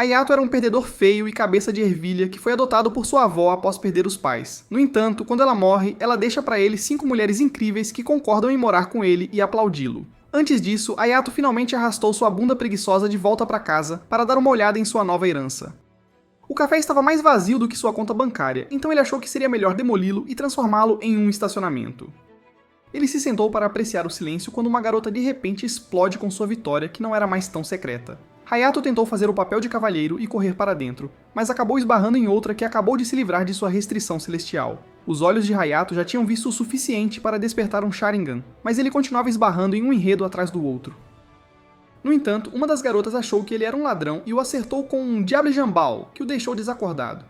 Hayato era um perdedor feio e cabeça de ervilha que foi adotado por sua avó após perder os pais. No entanto, quando ela morre, ela deixa para ele 5 mulheres incríveis que concordam em morar com ele e aplaudi-lo. Antes disso, Hayato finalmente arrastou sua bunda preguiçosa de volta para casa para dar uma olhada em sua nova herança. O café estava mais vazio do que sua conta bancária, então ele achou que seria melhor demoli-lo e transformá-lo em um estacionamento. Ele se sentou para apreciar o silêncio quando uma garota de repente explode com sua vitória, que não era mais tão secreta. Hayato tentou fazer o papel de cavalheiro e correr para dentro, mas acabou esbarrando em outra que acabou de se livrar de sua restrição celestial. Os olhos de Hayato já tinham visto o suficiente para despertar um Sharingan, mas ele continuava esbarrando em um enredo atrás do outro. No entanto, uma das garotas achou que ele era um ladrão e o acertou com um Diable Jambal, que o deixou desacordado.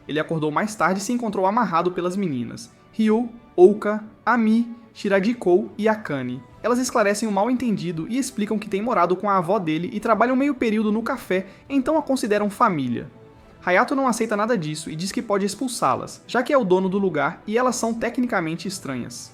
Ele acordou mais tarde e se encontrou amarrado pelas meninas, Ryu, Ouka, Ami, Shiragikou e Akane. Elas esclarecem o mal-entendido e explicam que tem morado com a avó dele e trabalham meio período no café, então a consideram família. Hayato não aceita nada disso e diz que pode expulsá-las, já que é o dono do lugar e elas são tecnicamente estranhas.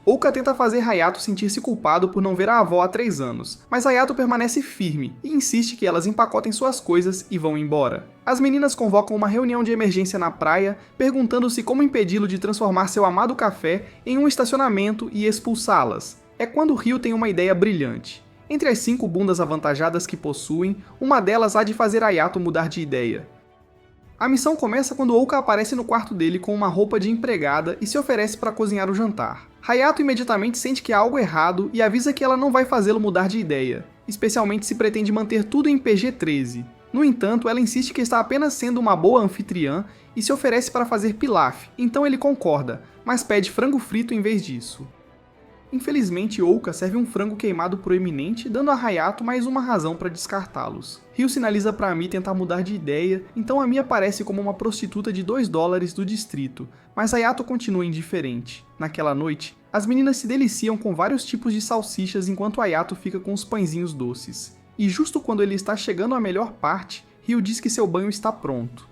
Ouka tenta fazer Hayato sentir-se culpado por não ver a avó há 3 anos, mas Hayato permanece firme e insiste que elas empacotem suas coisas e vão embora. As meninas convocam uma reunião de emergência na praia, perguntando-se como impedi-lo de transformar seu amado café em um estacionamento e expulsá-las. É quando Ryu tem uma ideia brilhante. Entre as 5 bundas avantajadas que possuem, uma delas há de fazer Hayato mudar de ideia. A missão começa quando Ouka aparece no quarto dele com uma roupa de empregada e se oferece para cozinhar o jantar. Hayato imediatamente sente que há algo errado e avisa que ela não vai fazê-lo mudar de ideia, especialmente se pretende manter tudo em PG-13. No entanto, ela insiste que está apenas sendo uma boa anfitriã e se oferece para fazer pilaf, então ele concorda, mas pede frango frito em vez disso. Infelizmente, Ouka serve um frango queimado proeminente, dando a Hayato mais uma razão para descartá-los. Ryu sinaliza para Ami tentar mudar de ideia, então Ami aparece como uma prostituta de $2 do distrito, mas Hayato continua indiferente. Naquela noite, as meninas se deliciam com vários tipos de salsichas enquanto Hayato fica com os pãezinhos doces. E justo quando ele está chegando à melhor parte, Ryu diz que seu banho está pronto.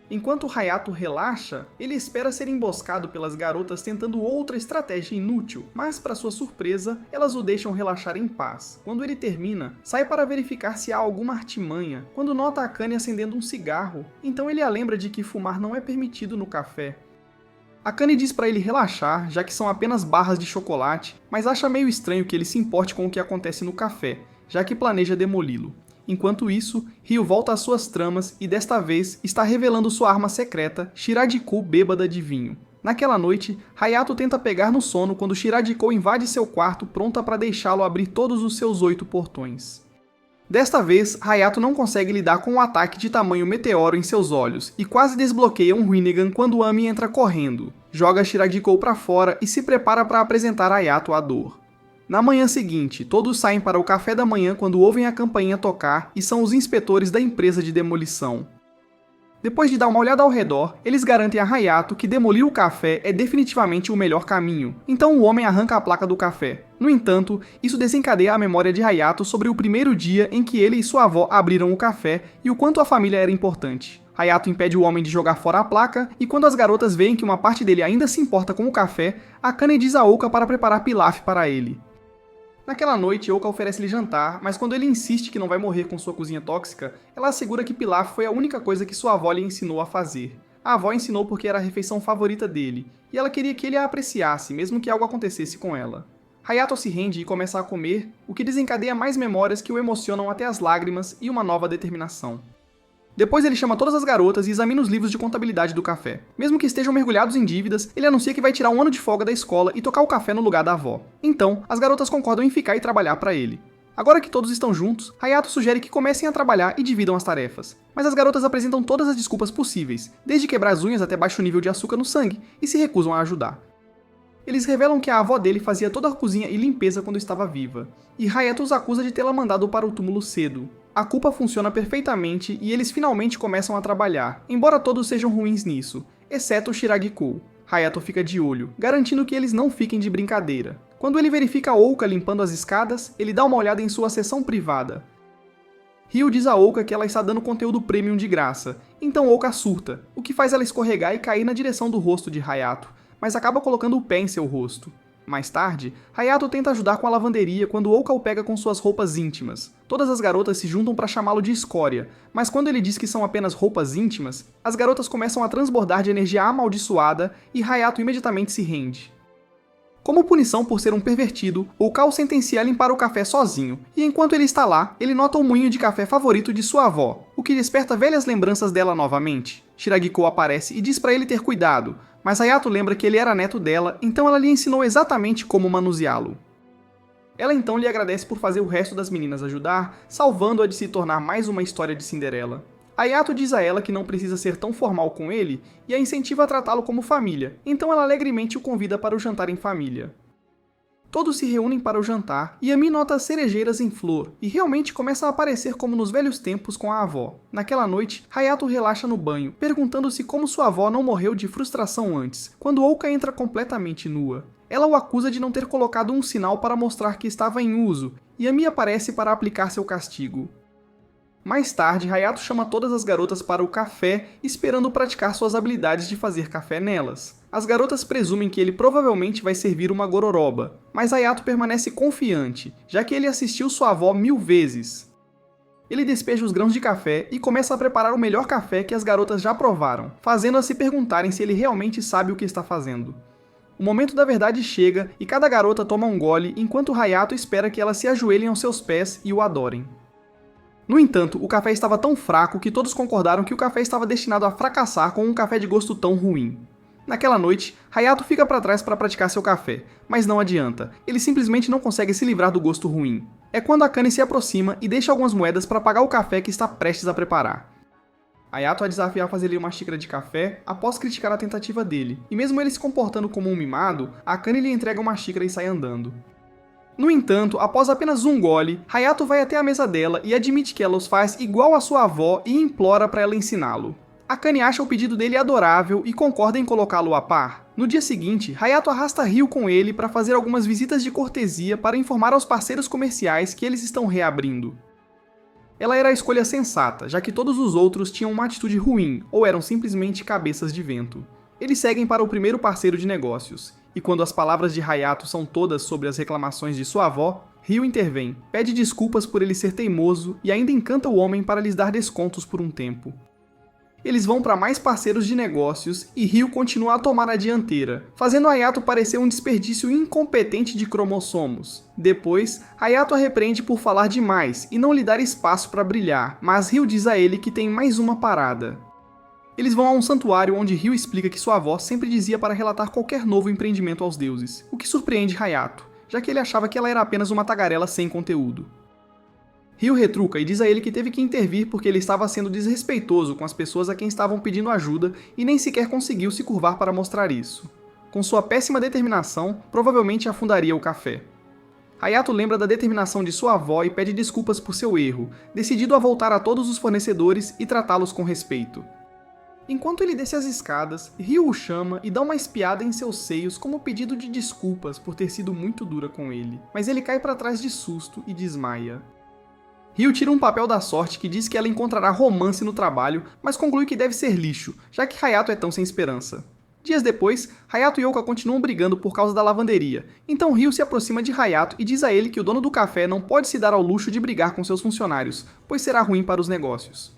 Enquanto Hayato relaxa, ele espera ser emboscado pelas garotas tentando outra estratégia inútil, mas para sua surpresa, elas o deixam relaxar em paz. Quando ele termina, sai para verificar se há alguma artimanha, quando nota Akane acendendo um cigarro, então ele a lembra de que fumar não é permitido no café. Akane diz para ele relaxar, já que são apenas barras de chocolate, mas acha meio estranho que ele se importe com o que acontece no café, já que planeja demoli-lo. Enquanto isso, Ryu volta às suas tramas e desta vez está revelando sua arma secreta, Shiragikou bêbada de vinho. Naquela noite, Hayato tenta pegar no sono quando Shiragikou invade seu quarto pronta para deixá-lo abrir todos os seus 8 portões. Desta vez, Hayato não consegue lidar com um ataque de tamanho meteoro em seus olhos e quase desbloqueia um Rinnegan quando Ami entra correndo. Joga Shiragikou para fora e se prepara para apresentar Hayato à dor. Na manhã seguinte, todos saem para o café da manhã quando ouvem a campainha tocar e são os inspetores da empresa de demolição. Depois de dar uma olhada ao redor, eles garantem a Hayato que demolir o café é definitivamente o melhor caminho, então o homem arranca a placa do café. No entanto, isso desencadeia a memória de Hayato sobre o primeiro dia em que ele e sua avó abriram o café e o quanto a família era importante. Hayato impede o homem de jogar fora a placa, e quando as garotas veem que uma parte dele ainda se importa com o café, Akane diz a Ouka para preparar pilaf para ele. Naquela noite, Ouka oferece-lhe jantar, mas quando ele insiste que não vai morrer com sua cozinha tóxica, ela assegura que pilaf foi a única coisa que sua avó lhe ensinou a fazer. A avó ensinou porque era a refeição favorita dele, e ela queria que ele a apreciasse, mesmo que algo acontecesse com ela. Hayato se rende e começa a comer, o que desencadeia mais memórias que o emocionam até as lágrimas e uma nova determinação. Depois ele chama todas as garotas e examina os livros de contabilidade do café. Mesmo que estejam mergulhados em dívidas, ele anuncia que vai tirar um ano de folga da escola e tocar o café no lugar da avó. Então, as garotas concordam em ficar e trabalhar para ele. Agora que todos estão juntos, Hayato sugere que comecem a trabalhar e dividam as tarefas. Mas as garotas apresentam todas as desculpas possíveis, desde quebrar as unhas até baixo nível de açúcar no sangue, e se recusam a ajudar. Eles revelam que a avó dele fazia toda a cozinha e limpeza quando estava viva, e Hayato os acusa de tê-la mandado para o túmulo cedo. A culpa funciona perfeitamente e eles finalmente começam a trabalhar, embora todos sejam ruins nisso, exceto o Shiragikou. Hayato fica de olho, garantindo que eles não fiquem de brincadeira. Quando ele verifica Ouka limpando as escadas, ele dá uma olhada em sua seção privada. Ryu diz a Ouka que ela está dando conteúdo premium de graça, então Ouka surta, o que faz ela escorregar e cair na direção do rosto de Hayato, mas acaba colocando o pé em seu rosto. Mais tarde, Hayato tenta ajudar com a lavanderia quando Ouka o pega com suas roupas íntimas. Todas as garotas se juntam para chamá-lo de escória, mas quando ele diz que são apenas roupas íntimas, as garotas começam a transbordar de energia amaldiçoada e Hayato imediatamente se rende. Como punição por ser um pervertido, Ouka o sentencia a limpar o café sozinho, e enquanto ele está lá, ele nota o moinho de café favorito de sua avó, o que desperta velhas lembranças dela novamente. Shiragiko aparece e diz para ele ter cuidado, mas Hayato lembra que ele era neto dela, então ela lhe ensinou exatamente como manuseá-lo. Ela então lhe agradece por fazer o resto das meninas ajudar, salvando-a de se tornar mais uma história de Cinderela. Hayato diz a ela que não precisa ser tão formal com ele e a incentiva a tratá-lo como família, então ela alegremente o convida para o jantar em família. Todos se reúnem para o jantar e Ami nota cerejeiras em flor e realmente começam a aparecer como nos velhos tempos com a avó. Naquela noite, Hayato relaxa no banho, perguntando-se como sua avó não morreu de frustração antes, quando Ouka entra completamente nua. Ela o acusa de não ter colocado um sinal para mostrar que estava em uso, e Ami aparece para aplicar seu castigo. Mais tarde, Hayato chama todas as garotas para o café, esperando praticar suas habilidades de fazer café nelas. As garotas presumem que ele provavelmente vai servir uma gororoba, mas Hayato permanece confiante, já que ele assistiu sua avó 1000 vezes. Ele despeja os grãos de café e começa a preparar o melhor café que as garotas já provaram, fazendo-as se perguntarem se ele realmente sabe o que está fazendo. O momento da verdade chega e cada garota toma um gole enquanto Hayato espera que elas se ajoelhem aos seus pés e o adorem. No entanto, o café estava tão fraco que todos concordaram que o café estava destinado a fracassar com um café de gosto tão ruim. Naquela noite, Hayato fica para trás para praticar seu café, mas não adianta, ele simplesmente não consegue se livrar do gosto ruim. É quando Akane se aproxima e deixa algumas moedas para pagar o café que está prestes a preparar. Hayato a desafia a fazer-lhe uma xícara de café após criticar a tentativa dele, e mesmo ele se comportando como um mimado, Akane lhe entrega uma xícara e sai andando. No entanto, após apenas um gole, Hayato vai até a mesa dela e admite que ela os faz igual a sua avó e implora para ela ensiná-lo. Akane acha o pedido dele adorável e concorda em colocá-lo a par. No dia seguinte, Hayato arrasta Ryo com ele para fazer algumas visitas de cortesia para informar aos parceiros comerciais que eles estão reabrindo. Ela era a escolha sensata, já que todos os outros tinham uma atitude ruim ou eram simplesmente cabeças de vento. Eles seguem para o primeiro parceiro de negócios, e quando as palavras de Hayato são todas sobre as reclamações de sua avó, Ryo intervém, pede desculpas por ele ser teimoso e ainda encanta o homem para lhes dar descontos por um tempo. Eles vão para mais parceiros de negócios e Ryo continua a tomar a dianteira, fazendo Hayato parecer um desperdício incompetente de cromossomos. Depois, Hayato a repreende por falar demais e não lhe dar espaço para brilhar, mas Ryo diz a ele que tem mais uma parada. Eles vão a um santuário onde Ryo explica que sua avó sempre dizia para relatar qualquer novo empreendimento aos deuses, o que surpreende Hayato, já que ele achava que ela era apenas uma tagarela sem conteúdo. Ryo retruca e diz a ele que teve que intervir porque ele estava sendo desrespeitoso com as pessoas a quem estavam pedindo ajuda e nem sequer conseguiu se curvar para mostrar isso. Com sua péssima determinação, provavelmente afundaria o café. Hayato lembra da determinação de sua avó e pede desculpas por seu erro, decidido a voltar a todos os fornecedores e tratá-los com respeito. Enquanto ele desce as escadas, Ryo o chama e dá uma espiada em seus seios como pedido de desculpas por ter sido muito dura com ele, mas ele cai para trás de susto e desmaia. Ryo tira um papel da sorte que diz que ela encontrará romance no trabalho, mas conclui que deve ser lixo, já que Hayato é tão sem esperança. Dias depois, Hayato e Ouka continuam brigando por causa da lavanderia, então Ryo se aproxima de Hayato e diz a ele que o dono do café não pode se dar ao luxo de brigar com seus funcionários, pois será ruim para os negócios.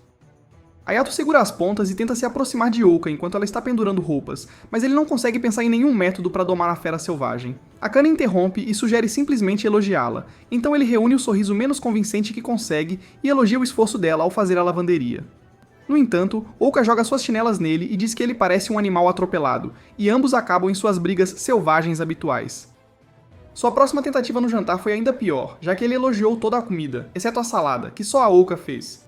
Hayato segura as pontas e tenta se aproximar de Ouka enquanto ela está pendurando roupas, mas ele não consegue pensar em nenhum método para domar a fera selvagem. Akane interrompe e sugere simplesmente elogiá-la, então ele reúne o sorriso menos convincente que consegue e elogia o esforço dela ao fazer a lavanderia. No entanto, Ouka joga suas chinelas nele e diz que ele parece um animal atropelado, e ambos acabam em suas brigas selvagens habituais. Sua próxima tentativa no jantar foi ainda pior, já que ele elogiou toda a comida, exceto a salada, que só a Ouka fez.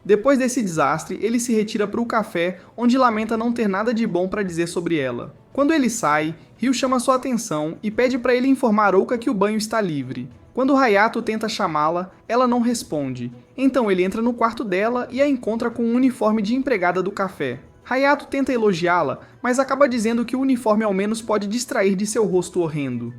Depois desse desastre, ele se retira para o café, onde lamenta não ter nada de bom para dizer sobre ela. Quando ele sai, Ryo chama sua atenção e pede para ele informar Ouka que o banho está livre. Quando Hayato tenta chamá-la, ela não responde. Então ele entra no quarto dela e a encontra com um uniforme de empregada do café. Hayato tenta elogiá-la, mas acaba dizendo que o uniforme ao menos pode distrair de seu rosto horrendo.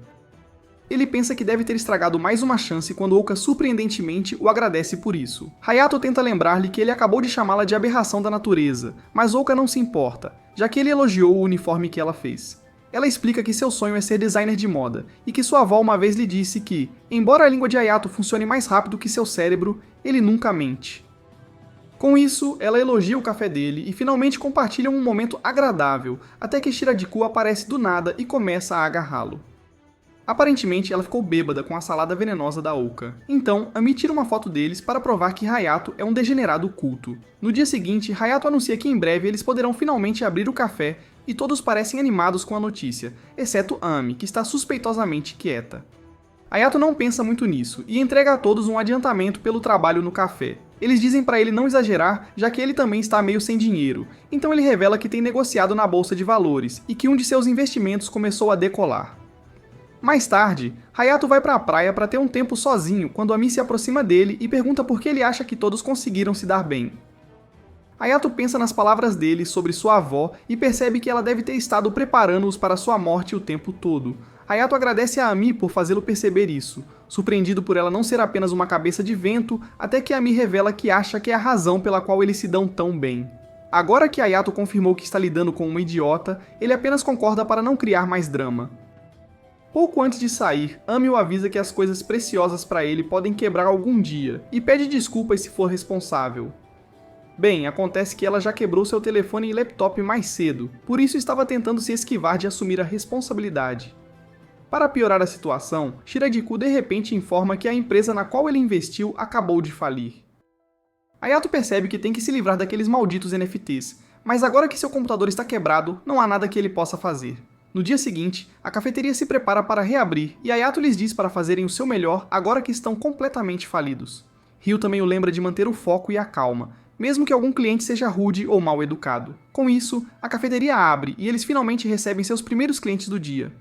Ele pensa que deve ter estragado mais uma chance quando Ouka surpreendentemente o agradece por isso. Hayato tenta lembrar-lhe que ele acabou de chamá-la de aberração da natureza, mas Ouka não se importa, já que ele elogiou o uniforme que ela fez. Ela explica que seu sonho é ser designer de moda, e que sua avó uma vez lhe disse que, embora a língua de Hayato funcione mais rápido que seu cérebro, ele nunca mente. Com isso, ela elogia o café dele e finalmente compartilham um momento agradável, até que Shiradiku aparece do nada e começa a agarrá-lo. Aparentemente, ela ficou bêbada com a salada venenosa da Ouka. Então, Ami tira uma foto deles para provar que Hayato é um degenerado culto. No dia seguinte, Hayato anuncia que em breve eles poderão finalmente abrir o café e todos parecem animados com a notícia, exceto Ami, que está suspeitosamente quieta. Hayato não pensa muito nisso e entrega a todos um adiantamento pelo trabalho no café. Eles dizem para ele não exagerar, já que ele também está meio sem dinheiro, então ele revela que tem negociado na bolsa de valores e que um de seus investimentos começou a decolar. Mais tarde, Hayato vai para a praia para ter um tempo sozinho quando Ami se aproxima dele e pergunta por que ele acha que todos conseguiram se dar bem. Hayato pensa nas palavras dele sobre sua avó e percebe que ela deve ter estado preparando-os para sua morte o tempo todo. Hayato agradece a Ami por fazê-lo perceber isso, surpreendido por ela não ser apenas uma cabeça de vento, até que Ami revela que acha que é a razão pela qual eles se dão tão bem. Agora que Hayato confirmou que está lidando com uma idiota, ele apenas concorda para não criar mais drama. Pouco antes de sair, Ami o avisa que as coisas preciosas para ele podem quebrar algum dia, e pede desculpas se for responsável. Bem, acontece que ela já quebrou seu telefone e laptop mais cedo, por isso estava tentando se esquivar de assumir a responsabilidade. Para piorar a situação, Shiradiku de repente informa que a empresa na qual ele investiu acabou de falir. Hayato percebe que tem que se livrar daqueles malditos NFTs, mas agora que seu computador está quebrado, não há nada que ele possa fazer. No dia seguinte, a cafeteria se prepara para reabrir e Hayato lhes diz para fazerem o seu melhor agora que estão completamente falidos. Ryo também o lembra de manter o foco e a calma, mesmo que algum cliente seja rude ou mal educado. Com isso, a cafeteria abre e eles finalmente recebem seus primeiros clientes do dia.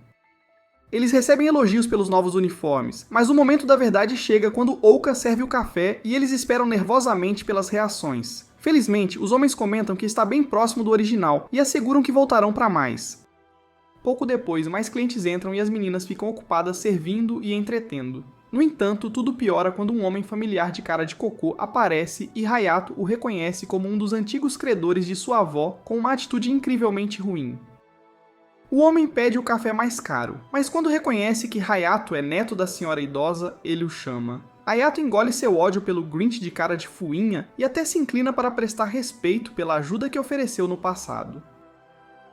Eles recebem elogios pelos novos uniformes, mas o momento da verdade chega quando Ouka serve o café e eles esperam nervosamente pelas reações. Felizmente, os homens comentam que está bem próximo do original e asseguram que voltarão para mais. Pouco depois, mais clientes entram e as meninas ficam ocupadas servindo e entretendo. No entanto, tudo piora quando um homem familiar de cara de cocô aparece e Hayato o reconhece como um dos antigos credores de sua avó com uma atitude incrivelmente ruim. O homem pede o café mais caro, mas quando reconhece que Hayato é neto da senhora idosa, ele o chama. Hayato engole seu ódio pelo Grinch de cara de fuinha e até se inclina para prestar respeito pela ajuda que ofereceu no passado.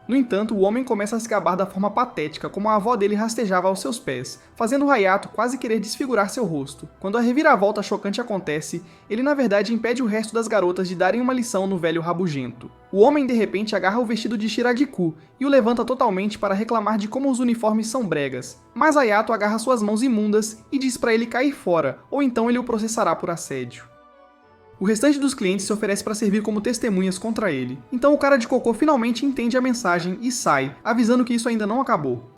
No entanto, o homem começa a se gabar da forma patética como a avó dele rastejava aos seus pés, fazendo Hayato quase querer desfigurar seu rosto. Quando a reviravolta chocante acontece, ele na verdade impede o resto das garotas de darem uma lição no velho rabugento. O homem de repente agarra o vestido de Shiradiku e o levanta totalmente para reclamar de como os uniformes são bregas, mas Hayato agarra suas mãos imundas e diz para ele cair fora, ou então ele o processará por assédio. O restante dos clientes se oferece para servir como testemunhas contra ele, então o cara de cocô finalmente entende a mensagem e sai, avisando que isso ainda não acabou.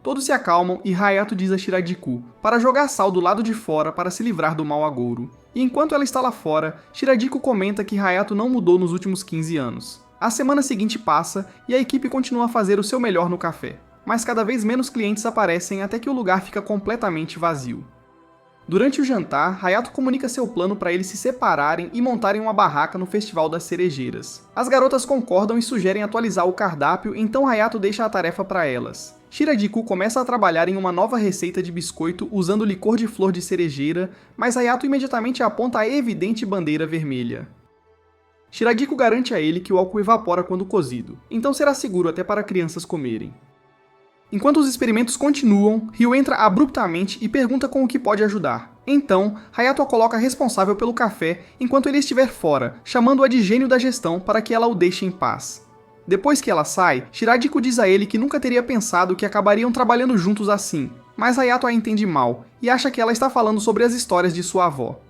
Todos se acalmam e Hayato diz a Shiradiku para jogar sal do lado de fora para se livrar do mau agouro. E enquanto ela está lá fora, Shiradiku comenta que Hayato não mudou nos últimos 15 anos. A semana seguinte passa e a equipe continua a fazer o seu melhor no café, mas cada vez menos clientes aparecem até que o lugar fica completamente vazio. Durante o jantar, Hayato comunica seu plano para eles se separarem e montarem uma barraca no Festival das Cerejeiras. As garotas concordam e sugerem atualizar o cardápio, então Hayato deixa a tarefa para elas. Shiradiku começa a trabalhar em uma nova receita de biscoito usando licor de flor de cerejeira, mas Hayato imediatamente aponta a evidente bandeira vermelha. Shiradiku garante a ele que o álcool evapora quando cozido, então será seguro até para crianças comerem. Enquanto os experimentos continuam, Ryo entra abruptamente e pergunta com o que pode ajudar. Então, Hayato a coloca responsável pelo café enquanto ele estiver fora, chamando-a de gênio da gestão para que ela o deixe em paz. Depois que ela sai, Shiradiku diz a ele que nunca teria pensado que acabariam trabalhando juntos assim, mas Hayato a entende mal e acha que ela está falando sobre as histórias de sua avó.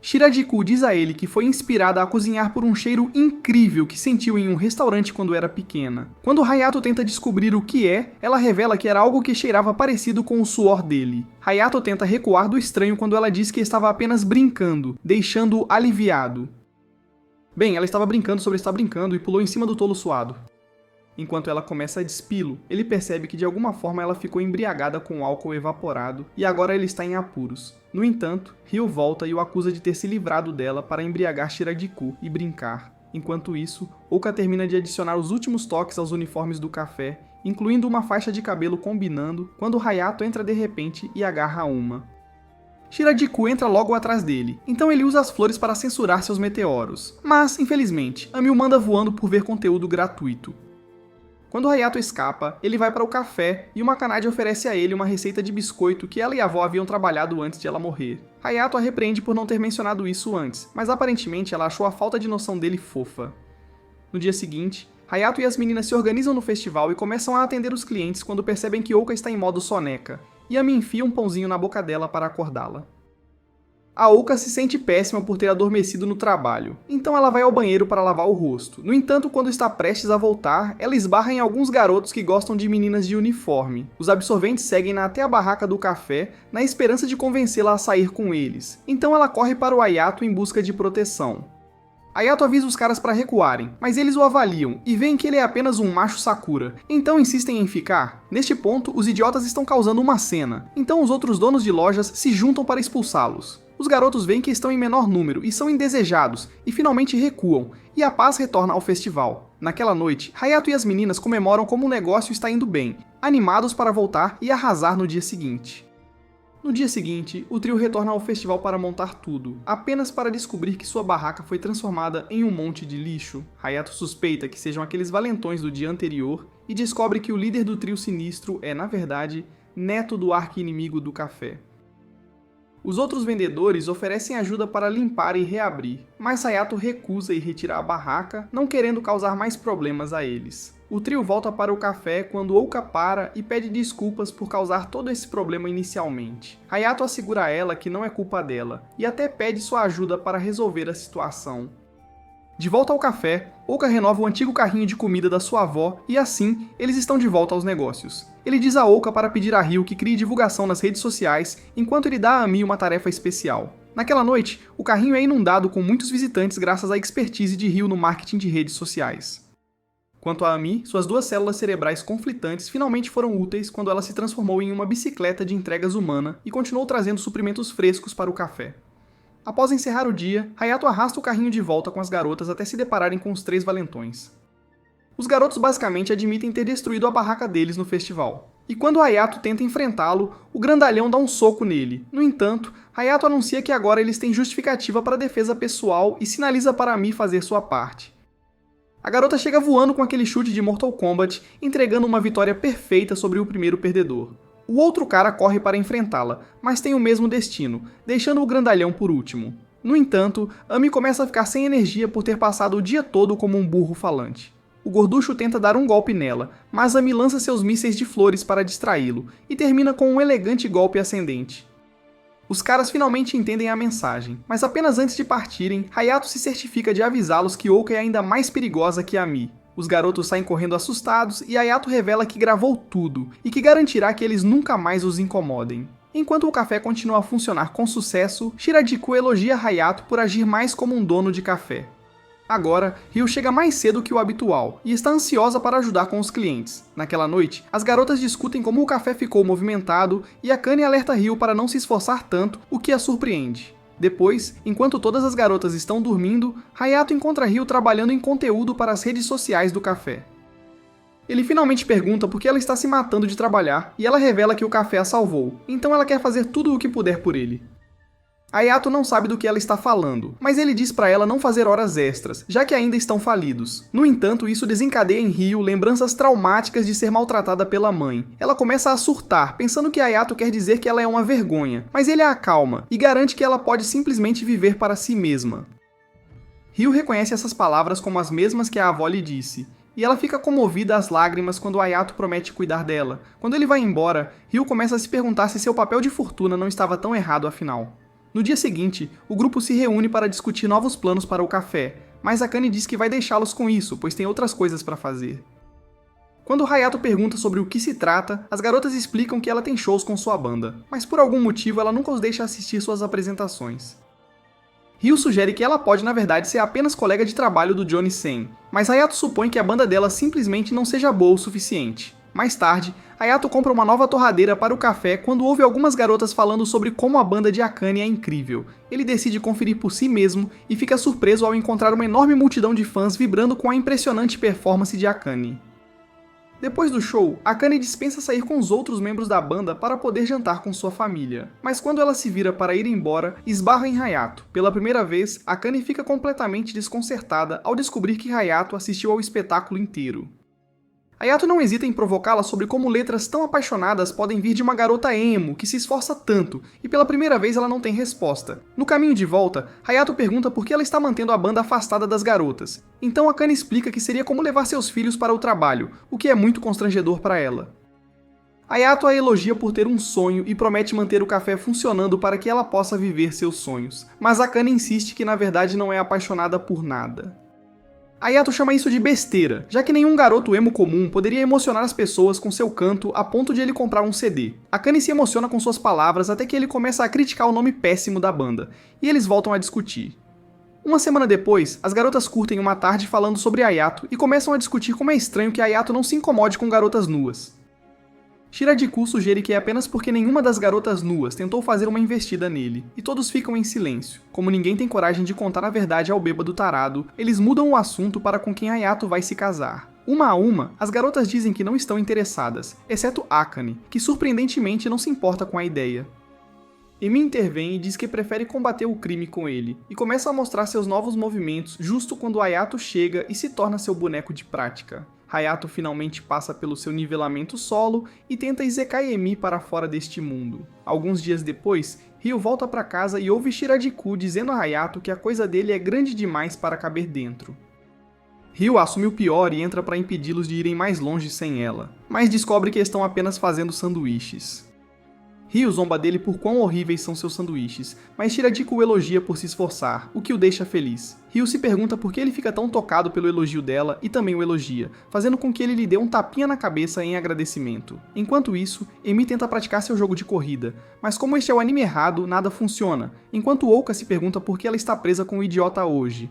Shiradiku diz a ele que foi inspirada a cozinhar por um cheiro incrível que sentiu em um restaurante quando era pequena. Quando Hayato tenta descobrir o que é, ela revela que era algo que cheirava parecido com o suor dele. Hayato tenta recuar do estranho quando ela diz que estava apenas brincando, deixando-o aliviado. Bem, ela estava brincando sobre estar brincando e pulou em cima do tolo suado. Enquanto ela começa a despi-lo, ele percebe que de alguma forma ela ficou embriagada com o álcool evaporado e agora ele está em apuros. No entanto, Ryo volta e o acusa de ter se livrado dela para embriagar Shiradiku e brincar. Enquanto isso, Ouka termina de adicionar os últimos toques aos uniformes do café, incluindo uma faixa de cabelo combinando, quando Hayato entra de repente e agarra uma. Shiradiku entra logo atrás dele, então ele usa as flores para censurar seus meteoros. Mas, infelizmente, Ami o manda voando por ver conteúdo gratuito. Quando Hayato escapa, ele vai para o café e uma Kanade oferece a ele uma receita de biscoito que ela e a avó haviam trabalhado antes de ela morrer. Hayato a repreende por não ter mencionado isso antes, mas aparentemente ela achou a falta de noção dele fofa. No dia seguinte, Hayato e as meninas se organizam no festival e começam a atender os clientes quando percebem que Ouka está em modo soneca, e Ami enfia um pãozinho na boca dela para acordá-la. A Ouka se sente péssima por ter adormecido no trabalho, então ela vai ao banheiro para lavar o rosto. No entanto, quando está prestes a voltar, ela esbarra em alguns garotos que gostam de meninas de uniforme. Os absorventes seguem-na até a barraca do café, na esperança de convencê-la a sair com eles. Então ela corre para o Hayato em busca de proteção. Hayato avisa os caras para recuarem, mas eles o avaliam e veem que ele é apenas um macho Sakura, então insistem em ficar. Neste ponto, os idiotas estão causando uma cena, então os outros donos de lojas se juntam para expulsá-los. Os garotos veem que estão em menor número e são indesejados, e finalmente recuam, e a paz retorna ao festival. Naquela noite, Hayato e as meninas comemoram como o negócio está indo bem, animados para voltar e arrasar no dia seguinte. No dia seguinte, o trio retorna ao festival para montar tudo, apenas para descobrir que sua barraca foi transformada em um monte de lixo. Hayato suspeita que sejam aqueles valentões do dia anterior e descobre que o líder do trio sinistro é, na verdade, neto do arqui-inimigo do café. Os outros vendedores oferecem ajuda para limpar e reabrir, mas Hayato recusa ir retirar a barraca, não querendo causar mais problemas a eles. O trio volta para o café quando Ouka para e pede desculpas por causar todo esse problema inicialmente. Hayato assegura a ela que não é culpa dela, e até pede sua ajuda para resolver a situação. De volta ao café, Ouka renova o antigo carrinho de comida da sua avó e assim, eles estão de volta aos negócios. Ele diz a Ouka para pedir a Ryu que crie divulgação nas redes sociais, enquanto ele dá a Ami uma tarefa especial. Naquela noite, o carrinho é inundado com muitos visitantes graças à expertise de Ryu no marketing de redes sociais. Quanto a Ami, suas duas células cerebrais conflitantes finalmente foram úteis quando ela se transformou em uma bicicleta de entregas humana e continuou trazendo suprimentos frescos para o café. Após encerrar o dia, Hayato arrasta o carrinho de volta com as garotas até se depararem com os três valentões. Os garotos basicamente admitem ter destruído a barraca deles no festival. E quando Hayato tenta enfrentá-lo, o grandalhão dá um soco nele. No entanto, Hayato anuncia que agora eles têm justificativa para a defesa pessoal e sinaliza para Ami fazer sua parte. A garota chega voando com aquele chute de Mortal Kombat, entregando uma vitória perfeita sobre o primeiro perdedor. O outro cara corre para enfrentá-la, mas tem o mesmo destino, deixando o grandalhão por último. No entanto, Ami começa a ficar sem energia por ter passado o dia todo como um burro falante. O gorducho tenta dar um golpe nela, mas Ami lança seus mísseis de flores para distraí-lo, e termina com um elegante golpe ascendente. Os caras finalmente entendem a mensagem, mas apenas antes de partirem, Hayato se certifica de avisá-los que Ouka é ainda mais perigosa que Ami. Os garotos saem correndo assustados e Hayato revela que gravou tudo e que garantirá que eles nunca mais os incomodem. Enquanto o café continua a funcionar com sucesso, Shiradiku elogia Hayato por agir mais como um dono de café. Agora, Ryu chega mais cedo que o habitual e está ansiosa para ajudar com os clientes. Naquela noite, as garotas discutem como o café ficou movimentado e Akane alerta Ryu para não se esforçar tanto, o que a surpreende. Depois, enquanto todas as garotas estão dormindo, Hayato encontra Ryu trabalhando em conteúdo para as redes sociais do café. Ele finalmente pergunta por que ela está se matando de trabalhar e ela revela que o café a salvou, então ela quer fazer tudo o que puder por ele. Hayato não sabe do que ela está falando, mas ele diz para ela não fazer horas extras, já que ainda estão falidos. No entanto, isso desencadeia em Ryu lembranças traumáticas de ser maltratada pela mãe. Ela começa a surtar, pensando que Hayato quer dizer que ela é uma vergonha, mas ele a acalma e garante que ela pode simplesmente viver para si mesma. Ryu reconhece essas palavras como as mesmas que a avó lhe disse, e ela fica comovida às lágrimas quando Hayato promete cuidar dela. Quando ele vai embora, Ryu começa a se perguntar se seu papel de fortuna não estava tão errado afinal. No dia seguinte, o grupo se reúne para discutir novos planos para o café, mas Akane diz que vai deixá-los com isso, pois tem outras coisas para fazer. Quando Hayato pergunta sobre o que se trata, as garotas explicam que ela tem shows com sua banda, mas por algum motivo ela nunca os deixa assistir suas apresentações. Ryu sugere que ela pode na verdade ser apenas colega de trabalho do Johnny Sen, mas Hayato supõe que a banda dela simplesmente não seja boa o suficiente. Mais tarde, Hayato compra uma nova torradeira para o café quando ouve algumas garotas falando sobre como a banda de Akane é incrível. Ele decide conferir por si mesmo e fica surpreso ao encontrar uma enorme multidão de fãs vibrando com a impressionante performance de Akane. Depois do show, Akane dispensa sair com os outros membros da banda para poder jantar com sua família. Mas quando ela se vira para ir embora, esbarra em Hayato. Pela primeira vez, Akane fica completamente desconcertada ao descobrir que Hayato assistiu ao espetáculo inteiro. Hayato não hesita em provocá-la sobre como letras tão apaixonadas podem vir de uma garota emo que se esforça tanto, e pela primeira vez ela não tem resposta. No caminho de volta, Hayato pergunta por que ela está mantendo a banda afastada das garotas. Então Akane explica que seria como levar seus filhos para o trabalho, o que é muito constrangedor para ela. Hayato a elogia por ter um sonho e promete manter o café funcionando para que ela possa viver seus sonhos, mas Akane insiste que na verdade não é apaixonada por nada. Hayato chama isso de besteira, já que nenhum garoto emo comum poderia emocionar as pessoas com seu canto a ponto de ele comprar um CD. Akane se emociona com suas palavras até que ele começa a criticar o nome péssimo da banda, e eles voltam a discutir. Uma semana depois, as garotas curtem uma tarde falando sobre Hayato e começam a discutir como é estranho que Hayato não se incomode com garotas nuas. Shiradiku sugere que é apenas porque nenhuma das garotas nuas tentou fazer uma investida nele, e todos ficam em silêncio. Como ninguém tem coragem de contar a verdade ao bêbado tarado, eles mudam o assunto para com quem Hayato vai se casar. Uma a uma, as garotas dizem que não estão interessadas, exceto Akane, que surpreendentemente não se importa com a ideia. Emi intervém e diz que prefere combater o crime com ele, e começa a mostrar seus novos movimentos justo quando Hayato chega e se torna seu boneco de prática. Hayato finalmente passa pelo seu nivelamento solo e tenta isekai Emi para fora deste mundo. Alguns dias depois, Ryo volta para casa e ouve Shiradiku dizendo a Hayato que a coisa dele é grande demais para caber dentro. Ryo assume o pior e entra para impedi-los de irem mais longe sem ela, mas descobre que estão apenas fazendo sanduíches. Ryo zomba dele por quão horríveis são seus sanduíches, mas Shiradiku o elogia por se esforçar, o que o deixa feliz. Ryo se pergunta por que ele fica tão tocado pelo elogio dela e também o elogia, fazendo com que ele lhe dê um tapinha na cabeça em agradecimento. Enquanto isso, Emi tenta praticar seu jogo de corrida, mas como este é o anime errado, nada funciona, enquanto Ouka se pergunta por que ela está presa com o idiota hoje.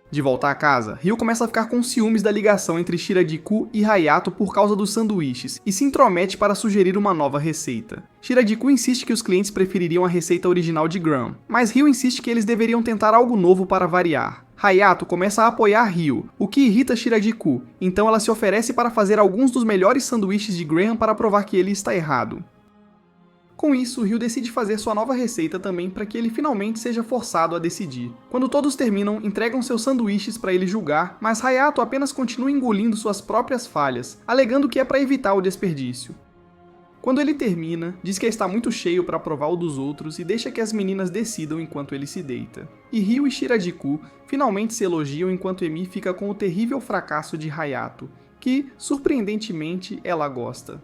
De volta a casa, Ryo começa a ficar com ciúmes da ligação entre Shiradiku e Hayato por causa dos sanduíches, e se intromete para sugerir uma nova receita. Shiradiku insiste que os clientes prefeririam a receita original de Graham, mas Ryo insiste que eles deveriam tentar algo novo para variar. Hayato começa a apoiar Ryo, o que irrita Shiradiku, então ela se oferece para fazer alguns dos melhores sanduíches de Graham para provar que ele está errado. Com isso, Ryo decide fazer sua nova receita também para que ele finalmente seja forçado a decidir. Quando todos terminam, entregam seus sanduíches para ele julgar, mas Hayato apenas continua engolindo suas próprias falhas, alegando que é para evitar o desperdício. Quando ele termina, diz que está muito cheio para provar o dos outros e deixa que as meninas decidam enquanto ele se deita. E Ryo e Shiradiku finalmente se elogiam enquanto Emi fica com o terrível fracasso de Hayato, que, surpreendentemente, ela gosta.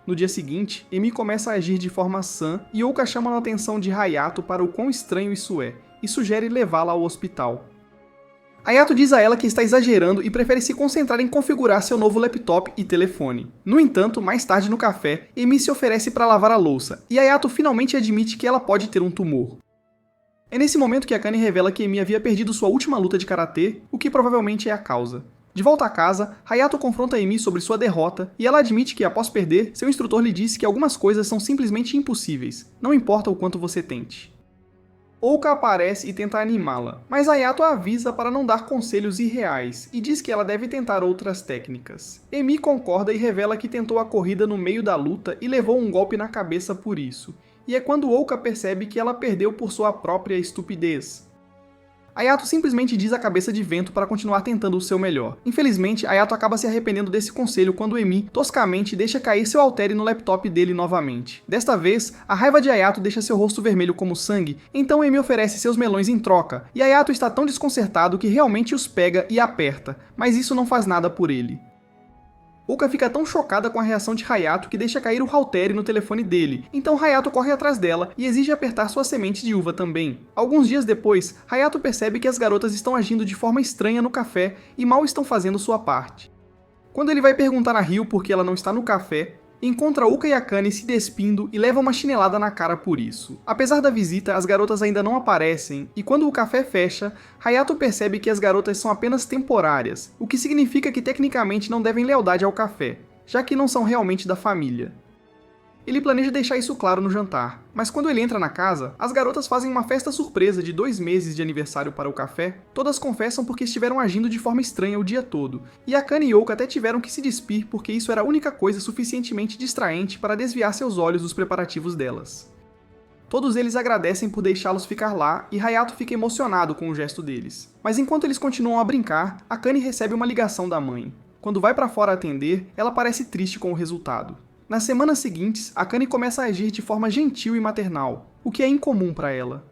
No dia seguinte, Emi começa a agir de forma sã e Ouka chama a atenção de Hayato para o quão estranho isso é, e sugere levá-la ao hospital. Hayato diz a ela que está exagerando e prefere se concentrar em configurar seu novo laptop e telefone. No entanto, mais tarde no café, Emi se oferece para lavar a louça, e Hayato finalmente admite que ela pode ter um tumor. É nesse momento que Akane revela que Emi havia perdido sua última luta de karatê, o que provavelmente é a causa. De volta a casa, Hayato confronta Emi sobre sua derrota e ela admite que, após perder, seu instrutor lhe disse que algumas coisas são simplesmente impossíveis, não importa o quanto você tente. Ouka aparece e tenta animá-la, mas Hayato a avisa para não dar conselhos irreais e diz que ela deve tentar outras técnicas. Emi concorda e revela que tentou a corrida no meio da luta e levou um golpe na cabeça por isso, e é quando Ouka percebe que ela perdeu por sua própria estupidez. Hayato simplesmente diz a cabeça de vento para continuar tentando o seu melhor. Infelizmente, Hayato acaba se arrependendo desse conselho quando Emi, toscamente, deixa cair seu haltere no laptop dele novamente. Desta vez, a raiva de Hayato deixa seu rosto vermelho como sangue, então Emi oferece seus melões em troca, e Hayato está tão desconcertado que realmente os pega e aperta, mas isso não faz nada por ele. Ouka fica tão chocada com a reação de Hayato que deixa cair o haltere no telefone dele, então Hayato corre atrás dela e exige apertar sua semente de uva também. Alguns dias depois, Hayato percebe que as garotas estão agindo de forma estranha no café e mal estão fazendo sua parte. Quando ele vai perguntar a Ryo por que ela não está no café, encontra Ouka e Akane se despindo e leva uma chinelada na cara por isso. Apesar da visita, as garotas ainda não aparecem, e quando o café fecha, Hayato percebe que as garotas são apenas temporárias, o que significa que tecnicamente não devem lealdade ao café, já que não são realmente da família. Ele planeja deixar isso claro no jantar, mas quando ele entra na casa, as garotas fazem uma festa surpresa de 2 meses de aniversário para o café. Todas confessam porque estiveram agindo de forma estranha o dia todo, e Akane e Youka até tiveram que se despir porque isso era a única coisa suficientemente distraente para desviar seus olhos dos preparativos delas. Todos eles agradecem por deixá-los ficar lá e Hayato fica emocionado com o gesto deles. Mas enquanto eles continuam a brincar, Akane recebe uma ligação da mãe. Quando vai para fora atender, ela parece triste com o resultado. Nas semanas seguintes, Akane começa a agir de forma gentil e maternal, o que é incomum para ela.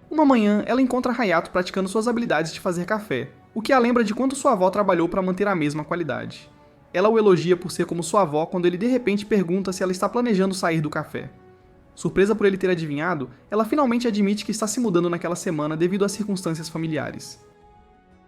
Uma manhã, ela encontra Hayato praticando suas habilidades de fazer café, o que a lembra de quanto sua avó trabalhou para manter a mesma qualidade. Ela o elogia por ser como sua avó quando ele de repente pergunta se ela está planejando sair do café. Surpresa por ele ter adivinhado, ela finalmente admite que está se mudando naquela semana devido às circunstâncias familiares.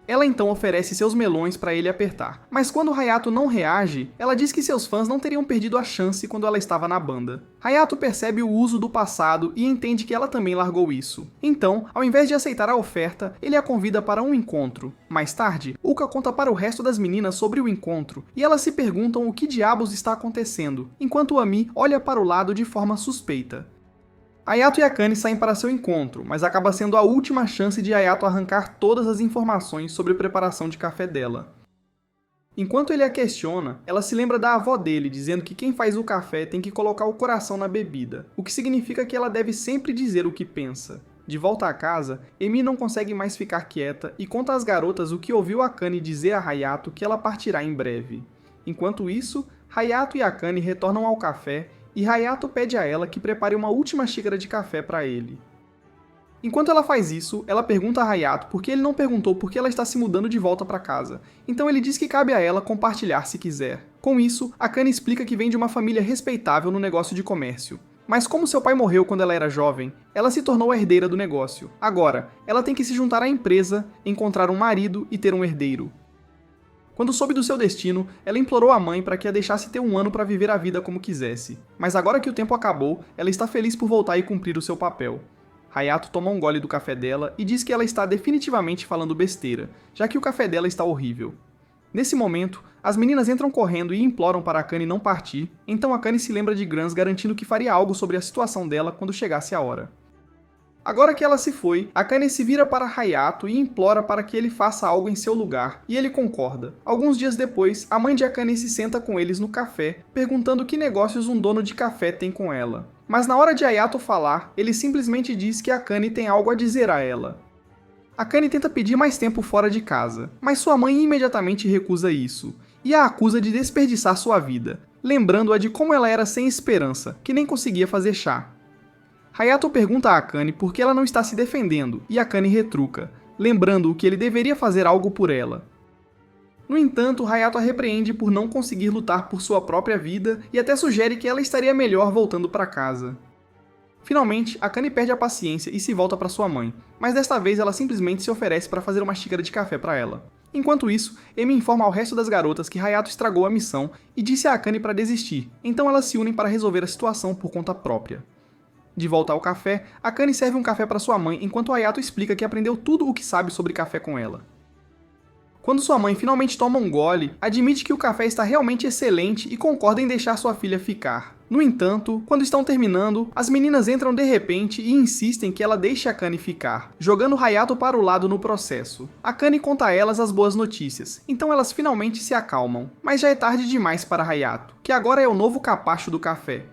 Ela então oferece seus melões para ele apertar, mas quando Hayato não reage, ela diz que seus fãs não teriam perdido a chance quando ela estava na banda. Hayato percebe o uso do passado e entende que ela também largou isso. Então, ao invés de aceitar a oferta, ele a convida para um encontro. Mais tarde, Uka conta para o resto das meninas sobre o encontro, e elas se perguntam o que diabos está acontecendo, enquanto Ami olha para o lado de forma suspeita. Hayato e Akane saem para seu encontro, mas acaba sendo a última chance de Hayato arrancar todas as informações sobre a preparação de café dela. Enquanto ele a questiona, ela se lembra da avó dele, dizendo que quem faz o café tem que colocar o coração na bebida, o que significa que ela deve sempre dizer o que pensa. De volta a casa, Emi não consegue mais ficar quieta e conta às garotas o que ouviu Akane dizer a Hayato que ela partirá em breve. Enquanto isso, Hayato e Akane retornam ao café e Hayato pede a ela que prepare uma última xícara de café para ele. Enquanto ela faz isso, ela pergunta a Hayato por que ele não perguntou por que ela está se mudando de volta para casa, então ele diz que cabe a ela compartilhar se quiser. Com isso, Akane explica que vem de uma família respeitável no negócio de comércio. Mas como seu pai morreu quando ela era jovem, ela se tornou a herdeira do negócio. Agora, ela tem que se juntar à empresa, encontrar um marido e ter um herdeiro. Quando soube do seu destino, ela implorou à mãe para que a deixasse ter um ano para viver a vida como quisesse. Mas agora que o tempo acabou, ela está feliz por voltar e cumprir o seu papel. Hayato toma um gole do café dela e diz que ela está definitivamente falando besteira, já que o café dela está horrível. Nesse momento, as meninas entram correndo e imploram para Akane não partir, então Akane se lembra de Grans garantindo que faria algo sobre a situação dela quando chegasse a hora. Agora que ela se foi, Akane se vira para Hayato e implora para que ele faça algo em seu lugar, e ele concorda. Alguns dias depois, a mãe de Akane se senta com eles no café, perguntando que negócios um dono de café tem com ela. Mas na hora de Hayato falar, ele simplesmente diz que Akane tem algo a dizer a ela. Akane tenta pedir mais tempo fora de casa, mas sua mãe imediatamente recusa isso, e a acusa de desperdiçar sua vida, lembrando-a de como ela era sem esperança, que nem conseguia fazer chá. Hayato pergunta a Akane por que ela não está se defendendo, e Akane retruca, lembrando-o que ele deveria fazer algo por ela. No entanto, Hayato a repreende por não conseguir lutar por sua própria vida e até sugere que ela estaria melhor voltando para casa. Finalmente, Akane perde a paciência e se volta para sua mãe, mas desta vez ela simplesmente se oferece para fazer uma xícara de café para ela. Enquanto isso, Emi informa ao resto das garotas que Hayato estragou a missão e disse a Akane para desistir, então elas se unem para resolver a situação por conta própria. De volta ao café, Akane serve um café para sua mãe enquanto Hayato explica que aprendeu tudo o que sabe sobre café com ela. Quando sua mãe finalmente toma um gole, admite que o café está realmente excelente e concorda em deixar sua filha ficar. No entanto, quando estão terminando, as meninas entram de repente e insistem que ela deixe Akane ficar, jogando Hayato para o lado no processo. Akane conta a elas as boas notícias, então elas finalmente se acalmam. Mas já é tarde demais para Hayato, que agora é o novo capacho do café.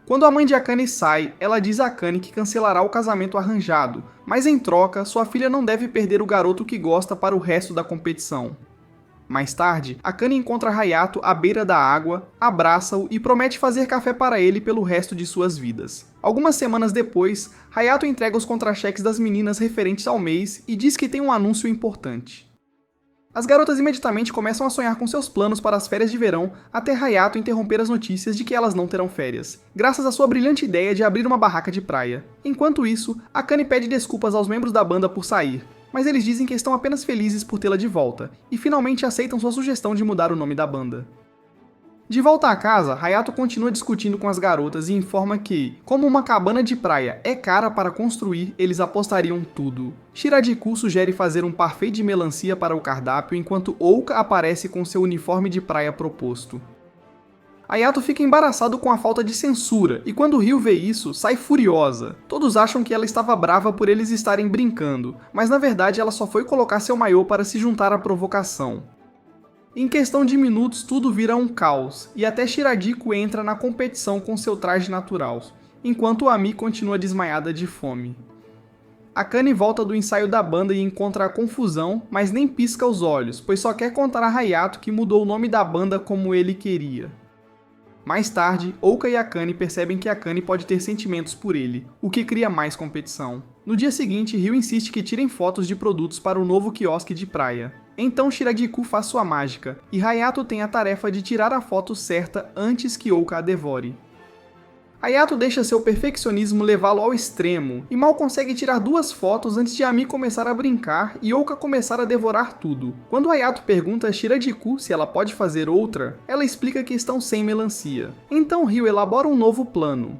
Quando a mãe de Akane sai, ela diz a Akane que cancelará o casamento arranjado, mas em troca, sua filha não deve perder o garoto que gosta para o resto da competição. Mais tarde, Akane encontra Hayato à beira da água, abraça-o e promete fazer café para ele pelo resto de suas vidas. Algumas semanas depois, Hayato entrega os contra-cheques das meninas referentes ao mês e diz que tem um anúncio importante. As garotas imediatamente começam a sonhar com seus planos para as férias de verão, até Hayato interromper as notícias de que elas não terão férias, graças à sua brilhante ideia de abrir uma barraca de praia. Enquanto isso, Akane pede desculpas aos membros da banda por sair, mas eles dizem que estão apenas felizes por tê-la de volta, e finalmente aceitam sua sugestão de mudar o nome da banda. De volta à casa, Hayato continua discutindo com as garotas e informa que, como uma cabana de praia é cara para construir, eles apostariam tudo. Shirajiku sugere fazer um parfait de melancia para o cardápio enquanto Ouka aparece com seu uniforme de praia proposto. Hayato fica embaraçado com a falta de censura, e quando Ryu vê isso, sai furiosa. Todos acham que ela estava brava por eles estarem brincando, mas na verdade ela só foi colocar seu maiô para se juntar à provocação. Em questão de minutos tudo vira um caos, e até Shiragiko entra na competição com seu traje natural, enquanto Ami continua desmaiada de fome. Akane volta do ensaio da banda e encontra a confusão, mas nem pisca os olhos, pois só quer contar a Hayato que mudou o nome da banda como ele queria. Mais tarde, Ouka e Akane percebem que Akane pode ter sentimentos por ele, o que cria mais competição. No dia seguinte, Ryu insiste que tirem fotos de produtos para o novo quiosque de praia. Então Shiragiko faz sua mágica, e Hayato tem a tarefa de tirar a foto certa antes que Ouka a devore. Hayato deixa seu perfeccionismo levá-lo ao extremo, e mal consegue tirar 2 fotos antes de Ami começar a brincar e Ouka começar a devorar tudo. Quando Hayato pergunta a Shiragiko se ela pode fazer outra, ela explica que estão sem melancia. Então Ryu elabora um novo plano.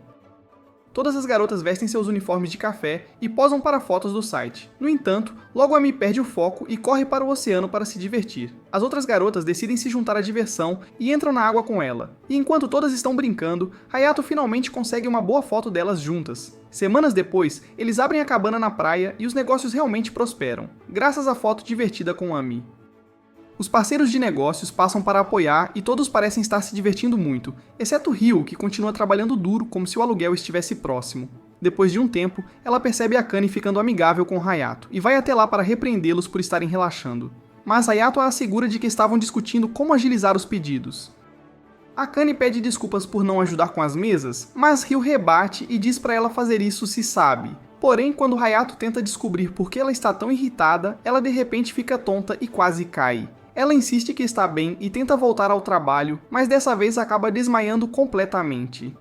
Todas as garotas vestem seus uniformes de café e posam para fotos do site. No entanto, logo Ami perde o foco e corre para o oceano para se divertir. As outras garotas decidem se juntar à diversão e entram na água com ela. E enquanto todas estão brincando, Hayato finalmente consegue uma boa foto delas juntas. Semanas depois, eles abrem a cabana na praia e os negócios realmente prosperam, graças à foto divertida com Ami. Os parceiros de negócios passam para apoiar e todos parecem estar se divertindo muito, exceto Ryu, que continua trabalhando duro como se o aluguel estivesse próximo. Depois de um tempo, ela percebe Akane ficando amigável com Hayato e vai até lá para repreendê-los por estarem relaxando. Mas Hayato a assegura de que estavam discutindo como agilizar os pedidos. Akane pede desculpas por não ajudar com as mesas, mas Ryu rebate e diz para ela fazer isso se sabe. Porém, quando Hayato tenta descobrir por que ela está tão irritada, ela de repente fica tonta e quase cai. Ela insiste que está bem e tenta voltar ao trabalho, mas dessa vez acaba desmaiando completamente.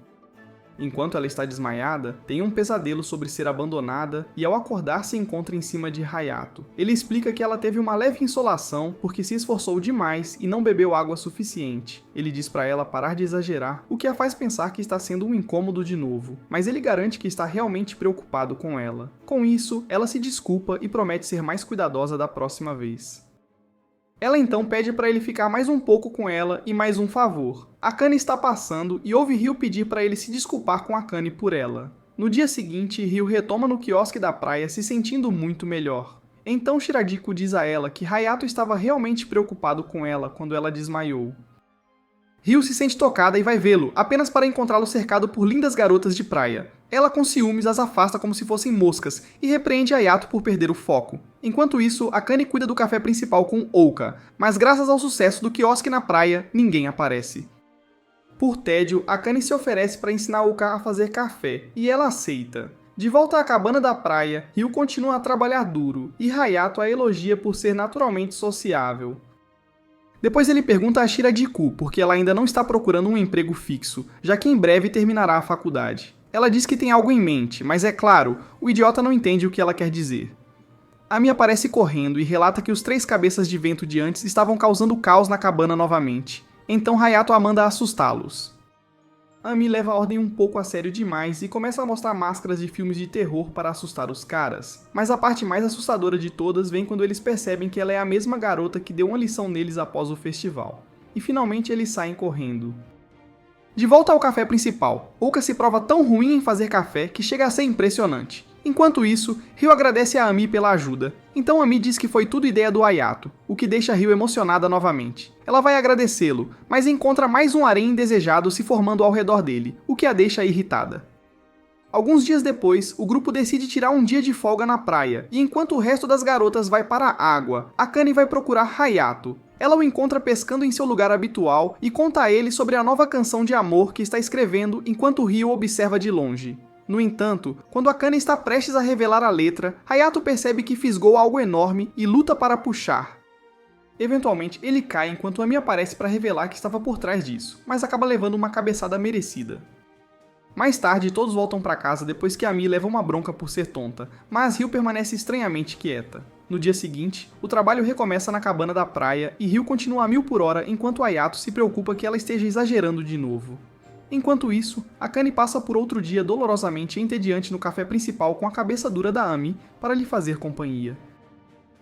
Enquanto ela está desmaiada, tem um pesadelo sobre ser abandonada e ao acordar se encontra em cima de Hayato. Ele explica que ela teve uma leve insolação porque se esforçou demais e não bebeu água suficiente. Ele diz para ela parar de exagerar, o que a faz pensar que está sendo um incômodo de novo, mas ele garante que está realmente preocupado com ela. Com isso, ela se desculpa e promete ser mais cuidadosa da próxima vez. Ela então pede para ele ficar mais um pouco com ela e mais um favor. Akane está passando e ouve Ryu pedir para ele se desculpar com Akane por ela. No dia seguinte, Ryu retoma no quiosque da praia se sentindo muito melhor. Então Shiragiko diz a ela que Hayato estava realmente preocupado com ela quando ela desmaiou. Ryu se sente tocada e vai vê-lo, apenas para encontrá-lo cercado por lindas garotas de praia. Ela com ciúmes as afasta como se fossem moscas e repreende Hayato por perder o foco. Enquanto isso, Akane cuida do café principal com Ouka, mas graças ao sucesso do quiosque na praia, ninguém aparece. Por tédio, Akane se oferece para ensinar Ouka a fazer café, e ela aceita. De volta à cabana da praia, Ryu continua a trabalhar duro, e Hayato a elogia por ser naturalmente sociável. Depois ele pergunta a Shiragiko porque ela ainda não está procurando um emprego fixo, já que em breve terminará a faculdade. Ela diz que tem algo em mente, mas é claro, o idiota não entende o que ela quer dizer. Ami aparece correndo e relata que os 3 cabeças de vento de antes estavam causando caos na cabana novamente. Então Hayato a manda assustá-los. Ami leva a ordem um pouco a sério demais e começa a mostrar máscaras de filmes de terror para assustar os caras. Mas a parte mais assustadora de todas vem quando eles percebem que ela é a mesma garota que deu uma lição neles após o festival. E finalmente eles saem correndo. De volta ao café principal, Ouka se prova tão ruim em fazer café que chega a ser impressionante. Enquanto isso, Ryu agradece a Ami pela ajuda. Então Ami diz que foi tudo ideia do Hayato, o que deixa Ryu emocionada novamente. Ela vai agradecê-lo, mas encontra mais um harém indesejado se formando ao redor dele, o que a deixa irritada. Alguns dias depois, o grupo decide tirar um dia de folga na praia, e enquanto o resto das garotas vai para a água, Akane vai procurar Hayato. Ela o encontra pescando em seu lugar habitual e conta a ele sobre a nova canção de amor que está escrevendo enquanto Ryu observa de longe. No entanto, quando Akane está prestes a revelar a letra, Hayato percebe que fisgou algo enorme e luta para puxar. Eventualmente, ele cai enquanto Ami aparece para revelar que estava por trás disso, mas acaba levando uma cabeçada merecida. Mais tarde, todos voltam para casa depois que Ami leva uma bronca por ser tonta, mas Ryu permanece estranhamente quieta. No dia seguinte, o trabalho recomeça na cabana da praia e Ryu continua a 1000 por hora enquanto Hayato se preocupa que ela esteja exagerando de novo. Enquanto isso, Akane passa por outro dia dolorosamente entediante no café principal com a cabeça dura da Ami para lhe fazer companhia.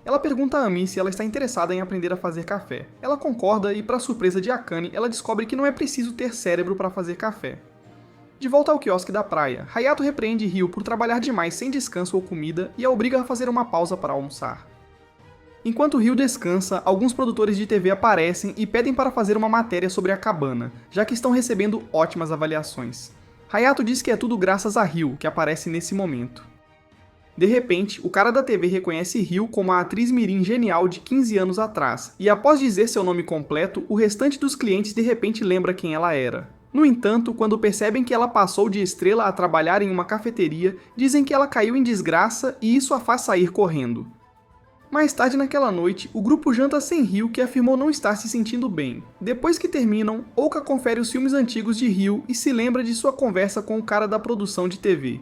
Ela pergunta a Ami se ela está interessada em aprender a fazer café. Ela concorda e, para surpresa de Akane, ela descobre que não é preciso ter cérebro para fazer café. De volta ao quiosque da praia, Hayato repreende Ryu por trabalhar demais sem descanso ou comida e a obriga a fazer uma pausa para almoçar. Enquanto Ryu descansa, alguns produtores de TV aparecem e pedem para fazer uma matéria sobre a cabana, já que estão recebendo ótimas avaliações. Hayato diz que é tudo graças a Ryu, que aparece nesse momento. De repente, o cara da TV reconhece Ryu como a atriz mirim genial de 15 anos atrás, e após dizer seu nome completo, o restante dos clientes de repente lembra quem ela era. No entanto, quando percebem que ela passou de estrela a trabalhar em uma cafeteria, dizem que ela caiu em desgraça e isso a faz sair correndo. Mais tarde naquela noite, o grupo janta sem Ryu, que afirmou não estar se sentindo bem. Depois que terminam, Ouka confere os filmes antigos de Ryu e se lembra de sua conversa com o cara da produção de TV.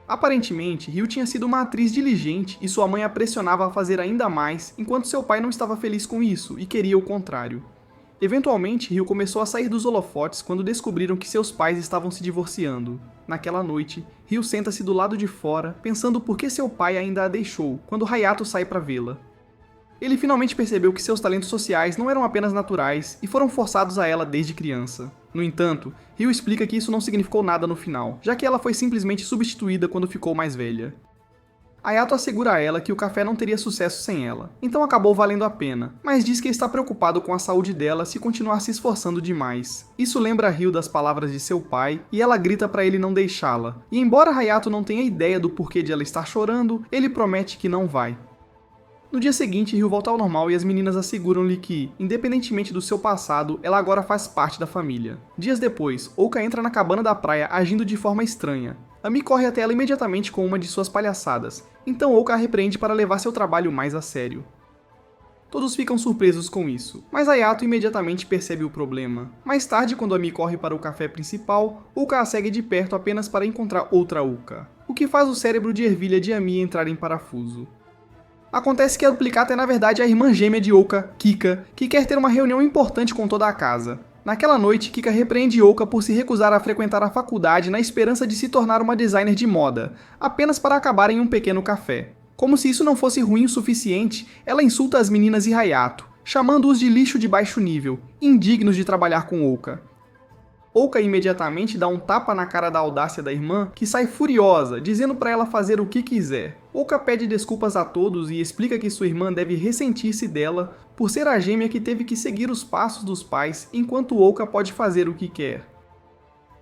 Aparentemente, Ryu tinha sido uma atriz diligente e sua mãe a pressionava a fazer ainda mais, enquanto seu pai não estava feliz com isso e queria o contrário. Eventualmente, Ryu começou a sair dos holofotes quando descobriram que seus pais estavam se divorciando. Naquela noite, Ryu senta-se do lado de fora, pensando por que seu pai ainda a deixou, quando Hayato sai para vê-la. Ele finalmente percebeu que seus talentos sociais não eram apenas naturais e foram forçados a ela desde criança. No entanto, Ryu explica que isso não significou nada no final, já que ela foi simplesmente substituída quando ficou mais velha. Hayato assegura a ela que o café não teria sucesso sem ela, então acabou valendo a pena, mas diz que está preocupado com a saúde dela se continuar se esforçando demais. Isso lembra Ryu das palavras de seu pai, e ela grita para ele não deixá-la. E embora Hayato não tenha ideia do porquê de ela estar chorando, ele promete que não vai. No dia seguinte, Ryu volta ao normal e as meninas asseguram-lhe que, independentemente do seu passado, ela agora faz parte da família. Dias depois, Ouka entra na cabana da praia agindo de forma estranha. Ami corre até ela imediatamente com uma de suas palhaçadas, então Ouka a repreende para levar seu trabalho mais a sério. Todos ficam surpresos com isso, mas Hayato imediatamente percebe o problema. Mais tarde, quando Ami corre para o café principal, Ouka a segue de perto apenas para encontrar outra Ouka, o que faz o cérebro de ervilha de Ami entrar em parafuso. Acontece que a duplicata é na verdade a irmã gêmea de Ouka, Kika, que quer ter uma reunião importante com toda a casa. Naquela noite, Kika repreende Ouka por se recusar a frequentar a faculdade na esperança de se tornar uma designer de moda, apenas para acabar em um pequeno café. Como se isso não fosse ruim o suficiente, ela insulta as meninas e Hayato, chamando-os de lixo de baixo nível, indignos de trabalhar com Ouka. Ouka imediatamente dá um tapa na cara da audácia da irmã, que sai furiosa, dizendo para ela fazer o que quiser. Ouka pede desculpas a todos e explica que sua irmã deve ressentir-se dela por ser a gêmea que teve que seguir os passos dos pais, enquanto Ouka pode fazer o que quer.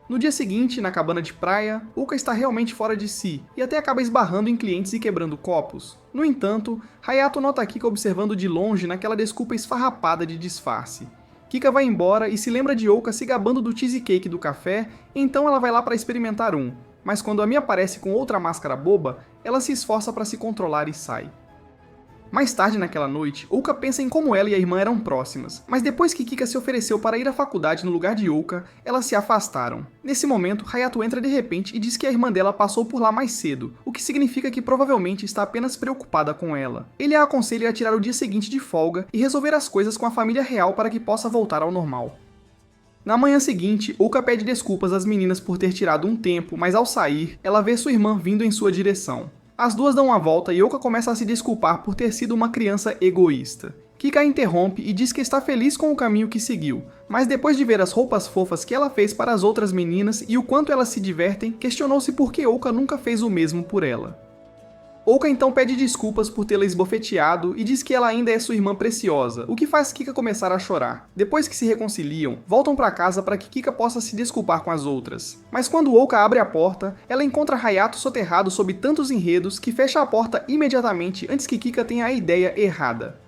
No dia seguinte, na cabana de praia, Ouka está realmente fora de si e até acaba esbarrando em clientes e quebrando copos. No entanto, Hayato nota Kika observando de longe naquela desculpa esfarrapada de disfarce. Kika vai embora e se lembra de Ouka se gabando do cheesecake do café, então ela vai lá para experimentar um. Mas quando Ami aparece com outra máscara boba, ela se esforça para se controlar e sai. Mais tarde naquela noite, Ouka pensa em como ela e a irmã eram próximas, mas depois que Kika se ofereceu para ir à faculdade no lugar de Ouka, elas se afastaram. Nesse momento, Hayato entra de repente e diz que a irmã dela passou por lá mais cedo, o que significa que provavelmente está apenas preocupada com ela. Ele a aconselha a tirar o dia seguinte de folga e resolver as coisas com a família real para que possa voltar ao normal. Na manhã seguinte, Ouka pede desculpas às meninas por ter tirado um tempo, mas ao sair, ela vê sua irmã vindo em sua direção. As duas dão uma volta e Ouka começa a se desculpar por ter sido uma criança egoísta. Kika a interrompe e diz que está feliz com o caminho que seguiu, mas depois de ver as roupas fofas que ela fez para as outras meninas e o quanto elas se divertem, questionou-se por que Ouka nunca fez o mesmo por ela. Ouka então pede desculpas por tê-la esbofeteado e diz que ela ainda é sua irmã preciosa, o que faz Kika começar a chorar. Depois que se reconciliam, voltam para casa para que Kika possa se desculpar com as outras. Mas quando Ouka abre a porta, ela encontra Hayato soterrado sob tantos enredos que fecha a porta imediatamente antes que Kika tenha a ideia errada.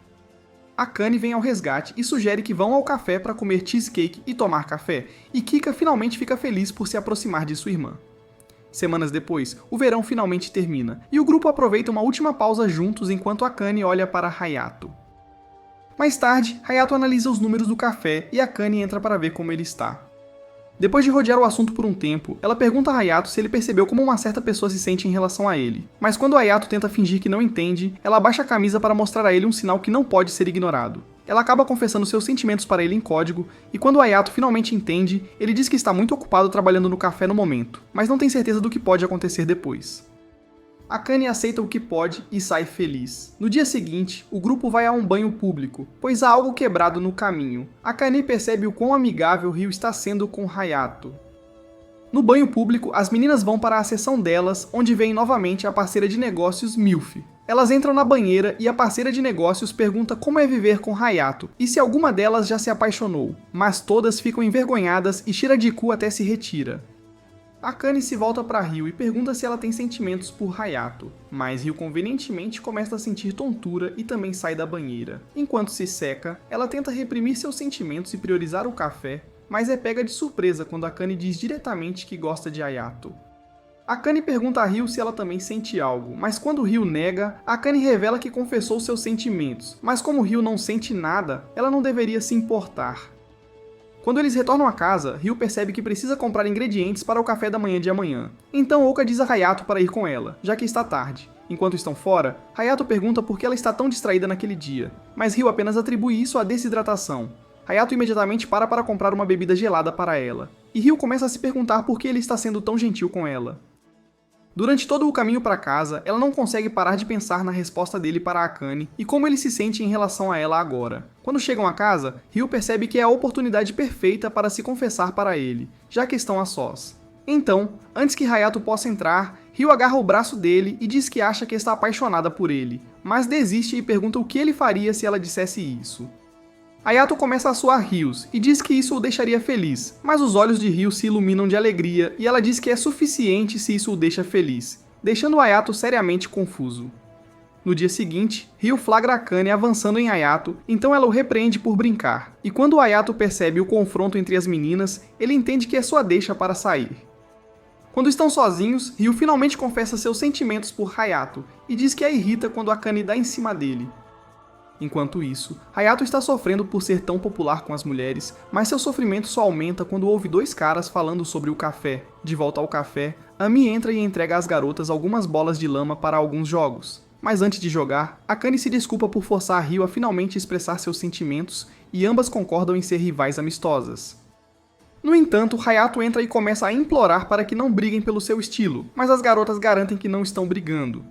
Akane vem ao resgate e sugere que vão ao café para comer cheesecake e tomar café, e Kika finalmente fica feliz por se aproximar de sua irmã. Semanas depois, o verão finalmente termina, e o grupo aproveita uma última pausa juntos enquanto Akane olha para Hayato. Mais tarde, Hayato analisa os números do café e Akane entra para ver como ele está. Depois de rodear o assunto por um tempo, ela pergunta a Hayato se ele percebeu como uma certa pessoa se sente em relação a ele. Mas quando Hayato tenta fingir que não entende, ela abaixa a camisa para mostrar a ele um sinal que não pode ser ignorado. Ela acaba confessando seus sentimentos para ele em código, e quando Hayato finalmente entende, ele diz que está muito ocupado trabalhando no café no momento, mas não tem certeza do que pode acontecer depois. Akane aceita o que pode e sai feliz. No dia seguinte, o grupo vai a um banho público, pois há algo quebrado no caminho. Akane percebe o quão amigável Ryu está sendo com Hayato. No banho público, as meninas vão para a seção delas, onde veem novamente a parceira de negócios Milf. Elas entram na banheira e a parceira de negócios pergunta como é viver com Hayato e se alguma delas já se apaixonou, mas todas ficam envergonhadas e Shiradiku até se retira. Akane se volta para Ryu e pergunta se ela tem sentimentos por Hayato, mas Ryu convenientemente começa a sentir tontura e também sai da banheira. Enquanto se seca, ela tenta reprimir seus sentimentos e priorizar o café, mas é pega de surpresa quando Akane diz diretamente que gosta de Hayato. Akane pergunta a Ryu se ela também sente algo, mas quando Ryu nega, Akane revela que confessou seus sentimentos, mas como Ryu não sente nada, ela não deveria se importar. Quando eles retornam a casa, Ryu percebe que precisa comprar ingredientes para o café da manhã de amanhã. Então Oka diz a Hayato para ir com ela, já que está tarde. Enquanto estão fora, Hayato pergunta por que ela está tão distraída naquele dia, mas Ryu apenas atribui isso à desidratação. Hayato imediatamente para comprar uma bebida gelada para ela, e Ryu começa a se perguntar por que ele está sendo tão gentil com ela. Durante todo o caminho para casa, ela não consegue parar de pensar na resposta dele para Akane e como ele se sente em relação a ela agora. Quando chegam a casa, Ryu percebe que é a oportunidade perfeita para se confessar para ele, já que estão a sós. Então, antes que Hayato possa entrar, Ryu agarra o braço dele e diz que acha que está apaixonada por ele, mas desiste e pergunta o que ele faria se ela dissesse isso. Hayato começa a suar rios e diz que isso o deixaria feliz, mas os olhos de Ryu se iluminam de alegria e ela diz que é suficiente se isso o deixa feliz, deixando Hayato seriamente confuso. No dia seguinte, Ryu flagra Akane avançando em Hayato, então ela o repreende por brincar, e quando Hayato percebe o confronto entre as meninas, ele entende que é sua deixa para sair. Quando estão sozinhos, Ryu finalmente confessa seus sentimentos por Hayato e diz que a irrita quando Akane dá em cima dele. Enquanto isso, Hayato está sofrendo por ser tão popular com as mulheres, mas seu sofrimento só aumenta quando ouve dois caras falando sobre o café. De volta ao café, Ami entra e entrega às garotas algumas bolas de lama para alguns jogos. Mas antes de jogar, Akane se desculpa por forçar Ryu a finalmente expressar seus sentimentos, e ambas concordam em ser rivais amistosas. No entanto, Hayato entra e começa a implorar para que não briguem pelo seu estilo, mas as garotas garantem que não estão brigando.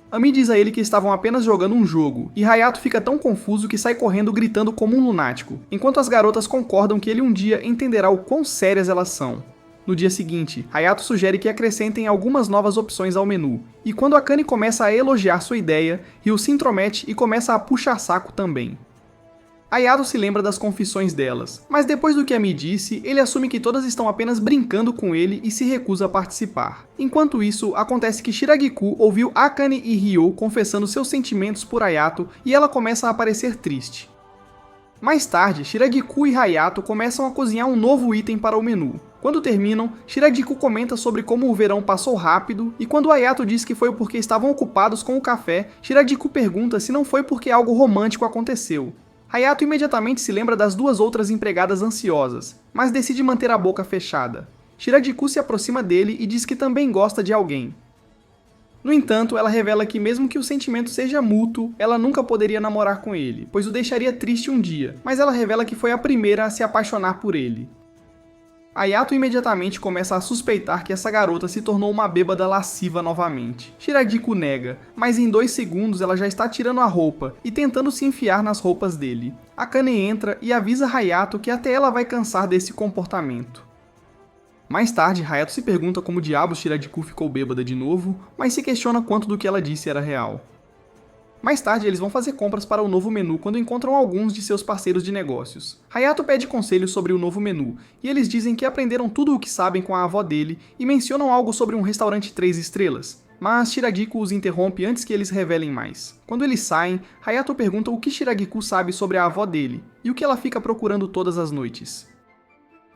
Ami diz a ele que estavam apenas jogando um jogo, e Hayato fica tão confuso que sai correndo gritando como um lunático, enquanto as garotas concordam que ele um dia entenderá o quão sérias elas são. No dia seguinte, Hayato sugere que acrescentem algumas novas opções ao menu, e quando Akane começa a elogiar sua ideia, Ryu se intromete e começa a puxar saco também. Hayato se lembra das confissões delas, mas depois do que Ami disse, ele assume que todas estão apenas brincando com ele e se recusa a participar. Enquanto isso, acontece que Shiragiku ouviu Akane e Ryo confessando seus sentimentos por Hayato e ela começa a parecer triste. Mais tarde, Shiragiku e Hayato começam a cozinhar um novo item para o menu. Quando terminam, Shiragiku comenta sobre como o verão passou rápido, e quando Hayato diz que foi porque estavam ocupados com o café, Shiragiku pergunta se não foi porque algo romântico aconteceu. Hayato imediatamente se lembra das duas outras empregadas ansiosas, mas decide manter a boca fechada. Shiragiku se aproxima dele e diz que também gosta de alguém. No entanto, ela revela que mesmo que o sentimento seja mútuo, ela nunca poderia namorar com ele, pois o deixaria triste um dia, mas ela revela que foi a primeira a se apaixonar por ele. Hayato imediatamente começa a suspeitar que essa garota se tornou uma bêbada lasciva novamente. Shiragiku nega, mas em 2 segundos ela já está tirando a roupa e tentando se enfiar nas roupas dele. Akane entra e avisa Hayato que até ela vai cansar desse comportamento. Mais tarde, Hayato se pergunta como diabos Shiragiku ficou bêbada de novo, mas se questiona quanto do que ela disse era real. Mais tarde, eles vão fazer compras para o novo menu quando encontram alguns de seus parceiros de negócios. Hayato pede conselhos sobre o novo menu, e eles dizem que aprenderam tudo o que sabem com a avó dele e mencionam algo sobre um restaurante 3 estrelas. Mas Shiragiku os interrompe antes que eles revelem mais. Quando eles saem, Hayato pergunta o que Shiragiku sabe sobre a avó dele, e o que ela fica procurando todas as noites.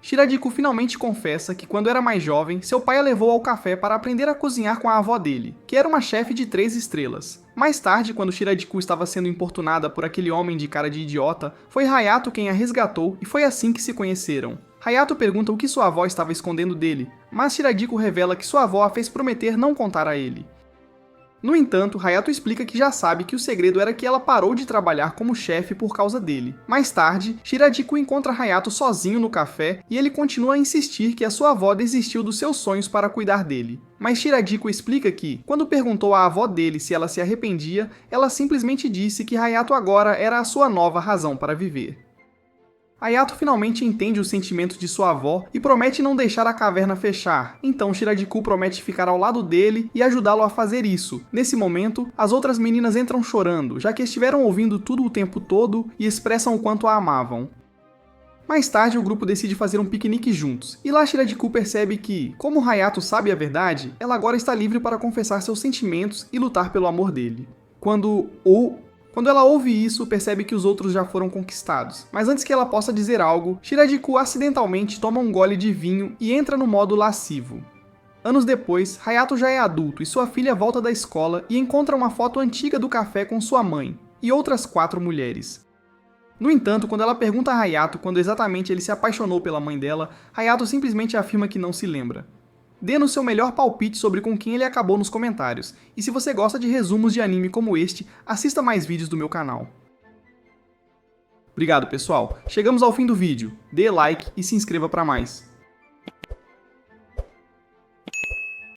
Shiragiku finalmente confessa que quando era mais jovem, seu pai a levou ao café para aprender a cozinhar com a avó dele, que era uma chefe de 3 estrelas. Mais tarde, quando Shiragiku estava sendo importunada por aquele homem de cara de idiota, foi Hayato quem a resgatou e foi assim que se conheceram. Hayato pergunta o que sua avó estava escondendo dele, mas Shiragiku revela que sua avó a fez prometer não contar a ele. No entanto, Hayato explica que já sabe que o segredo era que ela parou de trabalhar como chefe por causa dele. Mais tarde, Shiradiku encontra Hayato sozinho no café e ele continua a insistir que a sua avó desistiu dos seus sonhos para cuidar dele. Mas Shiradiku explica que, quando perguntou à avó dele se ela se arrependia, ela simplesmente disse que Hayato agora era a sua nova razão para viver. Hayato finalmente entende os sentimentos de sua avó e promete não deixar a caverna fechar, então Shiradiku promete ficar ao lado dele e ajudá-lo a fazer isso. Nesse momento, as outras meninas entram chorando, já que estiveram ouvindo tudo o tempo todo e expressam o quanto a amavam. Mais tarde, o grupo decide fazer um piquenique juntos, e lá Shiradiku percebe que, como Hayato sabe a verdade, ela agora está livre para confessar seus sentimentos e lutar pelo amor dele. Quando ela ouve isso, percebe que os outros já foram conquistados. Mas antes que ela possa dizer algo, Shiradiku acidentalmente toma um gole de vinho e entra no modo lascivo. Anos depois, Hayato já é adulto e sua filha volta da escola e encontra uma foto antiga do café com sua mãe e outras 4 mulheres. No entanto, quando ela pergunta a Hayato quando exatamente ele se apaixonou pela mãe dela, Hayato simplesmente afirma que não se lembra. Dê no seu melhor palpite sobre com quem ele acabou nos comentários, e se você gosta de resumos de anime como este, assista mais vídeos do meu canal. Obrigado pessoal, chegamos ao fim do vídeo, dê like e se inscreva para mais.